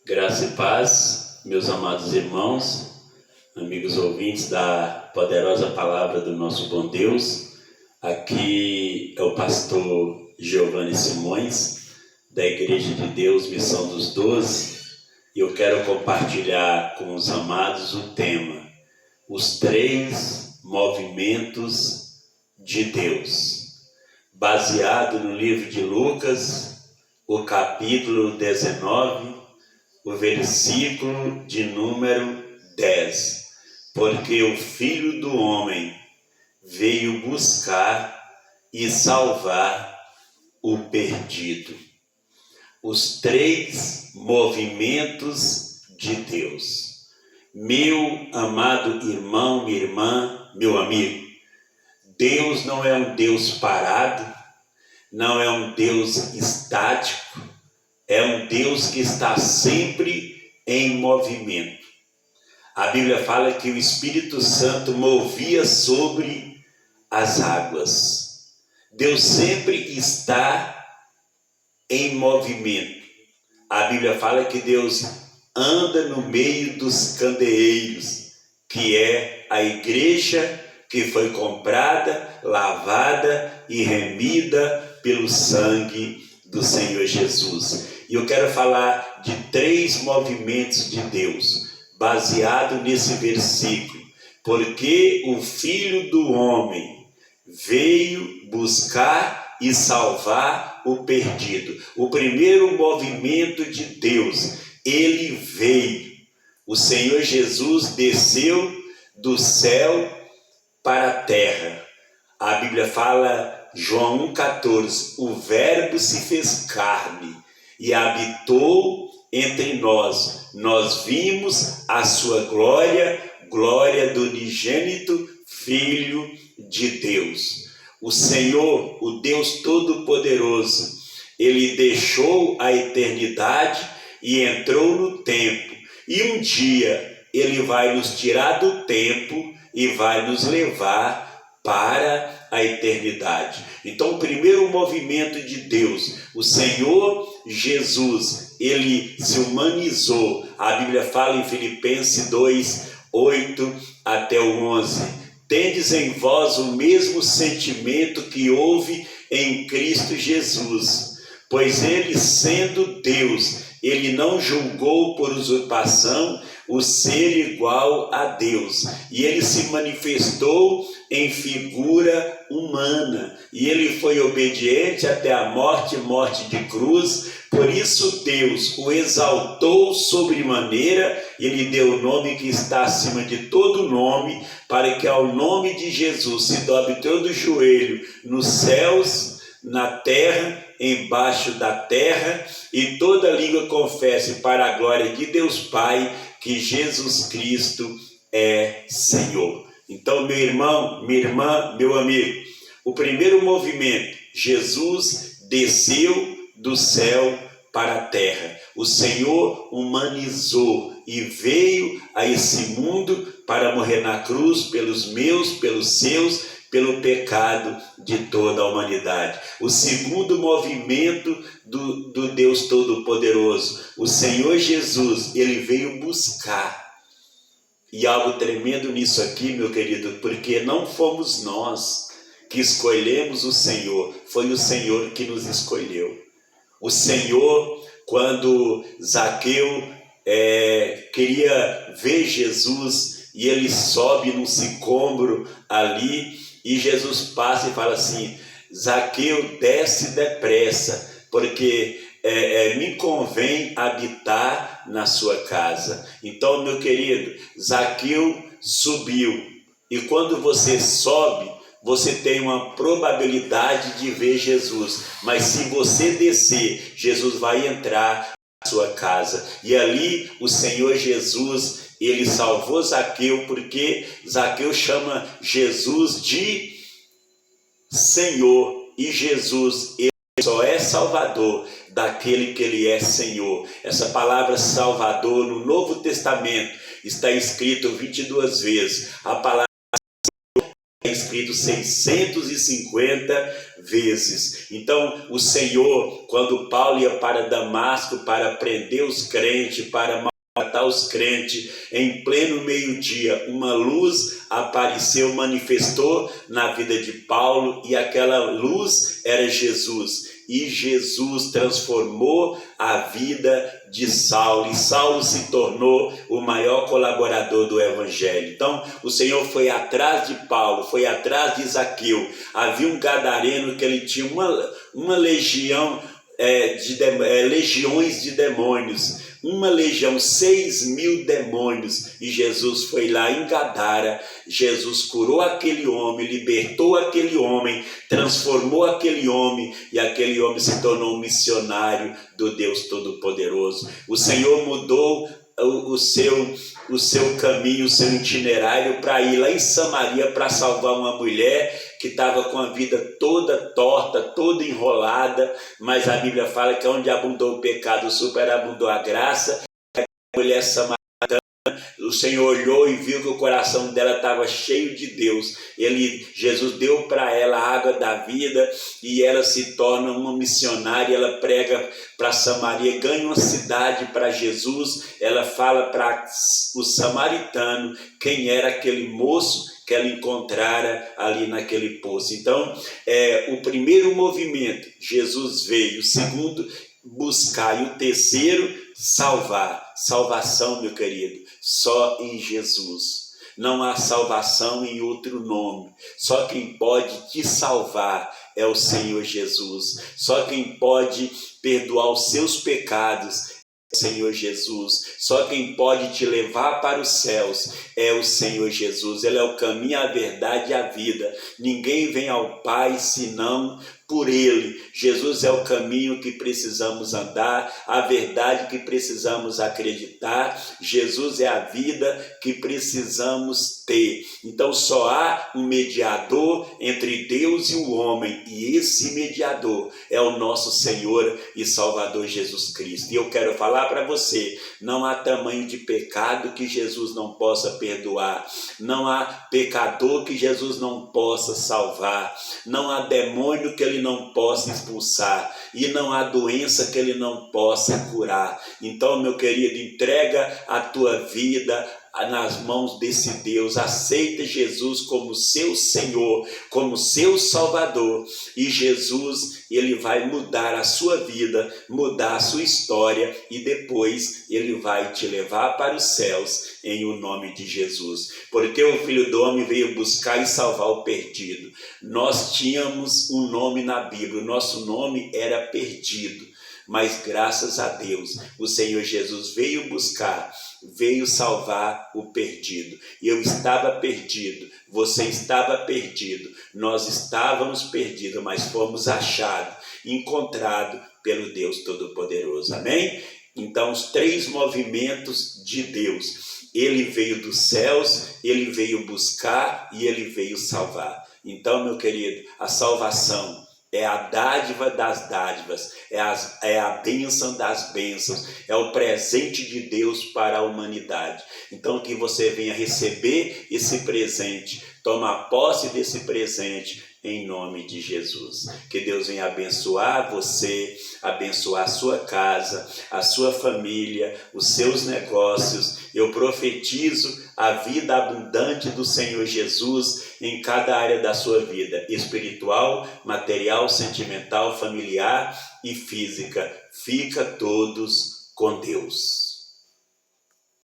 Graça e paz, meus amados irmãos, amigos ouvintes da poderosa palavra do nosso bom Deus. Aqui é o pastor Giovanni Simões, da Igreja de Deus, Missão dos 12, e eu quero compartilhar com os amados o tema: os 3 movimentos de Deus, baseado no livro de Lucas, o capítulo 19, o versículo de número 10. Porque o Filho do Homem veio buscar e salvar o perdido. Os 3 movimentos de Deus. Meu amado irmão, minha irmã, meu amigo, Deus não é um Deus parado, não é um Deus estático, é um Deus que está sempre em movimento. A Bíblia fala que o Espírito Santo movia sobre as águas. Deus sempre está em movimento. A Bíblia fala que Deus anda no meio dos candeeiros, que é a igreja que foi comprada, lavada e remida pelo sangue do Senhor Jesus. E eu quero falar de 3 movimentos de Deus, baseado nesse versículo. Porque o Filho do Homem veio buscar e salvar o perdido. O primeiro movimento de Deus, ele veio. O Senhor Jesus desceu do céu para a terra. A Bíblia fala, João 1,14, o Verbo se fez carne e habitou entre nós. Nós vimos a sua glória, glória do unigênito Filho de Deus. O Senhor, o Deus Todo-Poderoso, ele deixou a eternidade e entrou no tempo. E um dia ele vai nos tirar do tempo e vai nos levar para a eternidade. Então, o primeiro movimento de Deus, o Senhor Jesus, ele se humanizou. A Bíblia fala em Filipenses 2, 8 até o 11. Tendes em vós o mesmo sentimento que houve em Cristo Jesus, pois ele, sendo Deus, ele não julgou por usurpação o ser igual a Deus, e ele se manifestou em figura humana, e ele foi obediente até a morte, morte de cruz. Por isso Deus o exaltou sobremaneira, e lhe deu o nome que está acima de todo nome, para que ao nome de Jesus se dobre todo joelho nos céus, na terra, embaixo da terra, e toda língua confesse para a glória de Deus Pai que Jesus Cristo é Senhor. Então, meu irmão, minha irmã, meu amigo, o primeiro movimento, Jesus desceu do céu para a terra. O Senhor humanizou e veio a esse mundo para morrer na cruz pelos meus, pelos seus, pelo pecado de toda a humanidade. O segundo movimento do Deus Todo-Poderoso, o Senhor Jesus, ele veio buscar. E algo tremendo nisso aqui, meu querido, porque não fomos nós que escolhemos o Senhor, foi o Senhor que nos escolheu. O Senhor, quando Zaqueu queria ver Jesus, e ele sobe num sicômoro ali, e Jesus passa e fala assim: Zaqueu, desce depressa, porque me convém habitar na sua casa. Então, meu querido, Zaqueu subiu, e quando você sobe, você tem uma probabilidade de ver Jesus, mas se você descer, Jesus vai entrar na sua casa. E ali o Senhor Jesus, ele salvou Zaqueu, porque Zaqueu chama Jesus de Senhor, e Jesus, ele só é Salvador daquele que ele é Senhor. Essa palavra Salvador no Novo Testamento está escrito 22 vezes. A palavra escrito 650 vezes. Então, o Senhor, quando Paulo ia para Damasco para prender os crentes, para matar os crentes, em pleno meio-dia, uma luz apareceu, manifestou na vida de Paulo, e aquela luz era Jesus. E Jesus transformou a vida de Saulo, e Saulo se tornou o maior colaborador do Evangelho. Então, o Senhor foi atrás de Paulo, foi atrás de Zaqueu. Havia um gadareno que ele tinha uma legião, legiões de demônios, uma legião, 6.000 demônios, e Jesus foi lá em Gadara. Jesus curou aquele homem, libertou aquele homem, transformou aquele homem, e aquele homem se tornou um missionário do Deus Todo-Poderoso. O Senhor mudou o seu caminho, o seu itinerário, para ir lá em Samaria para salvar uma mulher que estava com a vida toda torta, toda enrolada, mas a Bíblia fala que onde abundou o pecado, superabundou a graça. A mulher samaritana, o Senhor olhou e viu que o coração dela estava cheio de Deus. Jesus deu para ela a água da vida, e ela se torna uma missionária. Ela prega para Samaria, ganha uma cidade para Jesus. Ela fala para o samaritano quem era aquele moço que ela encontrara ali naquele poço. Então, o primeiro movimento, Jesus veio. O segundo, buscar. E o terceiro, salvar. Salvação, meu querido, só em Jesus. Não há salvação em outro nome. Só quem pode te salvar é o Senhor Jesus. Só quem pode perdoar os seus pecados é o Senhor Jesus. Só quem pode te levar para os céus é o Senhor Jesus. Ele é o caminho, a verdade e a vida. Ninguém vem ao Pai senão por Ele. Jesus é o caminho que precisamos andar, a verdade que precisamos acreditar. Jesus é a vida que precisamos ter. Então só há um mediador entre Deus e o homem, e esse mediador é o nosso Senhor e Salvador Jesus Cristo. E eu quero falar para você, não há tamanho de pecado que Jesus não possa perdoar, não há pecador que Jesus não possa salvar, não há demônio que Ele não possa expulsar, e não há doença que Ele não possa curar. Então, meu querido, entrega a tua vida nas mãos desse Deus, aceita Jesus como seu Senhor, como seu Salvador, e Jesus, Ele vai mudar a sua vida, mudar a sua história, e depois Ele vai te levar para os céus, em o nome de Jesus. Porque o Filho do Homem veio buscar e salvar o perdido. Nós tínhamos um nome na Bíblia, o nosso nome era perdido, mas graças a Deus, o Senhor Jesus veio buscar, veio salvar o perdido. Eu estava perdido, você estava perdido, nós estávamos perdidos, mas fomos achados, encontrados pelo Deus Todo-Poderoso. Amém? Então, os três movimentos de Deus. Ele veio dos céus, Ele veio buscar e Ele veio salvar. Então, meu querido, a salvação é a dádiva das dádivas, é a bênção das bênçãos, é o presente de Deus para a humanidade. Então, que você venha receber esse presente, tomar posse desse presente, em nome de Jesus. Que Deus venha abençoar você, abençoar a sua casa, a sua família, os seus negócios. Eu profetizo a vida abundante do Senhor Jesus em cada área da sua vida, espiritual, material, sentimental, familiar e física. Fica todos com Deus.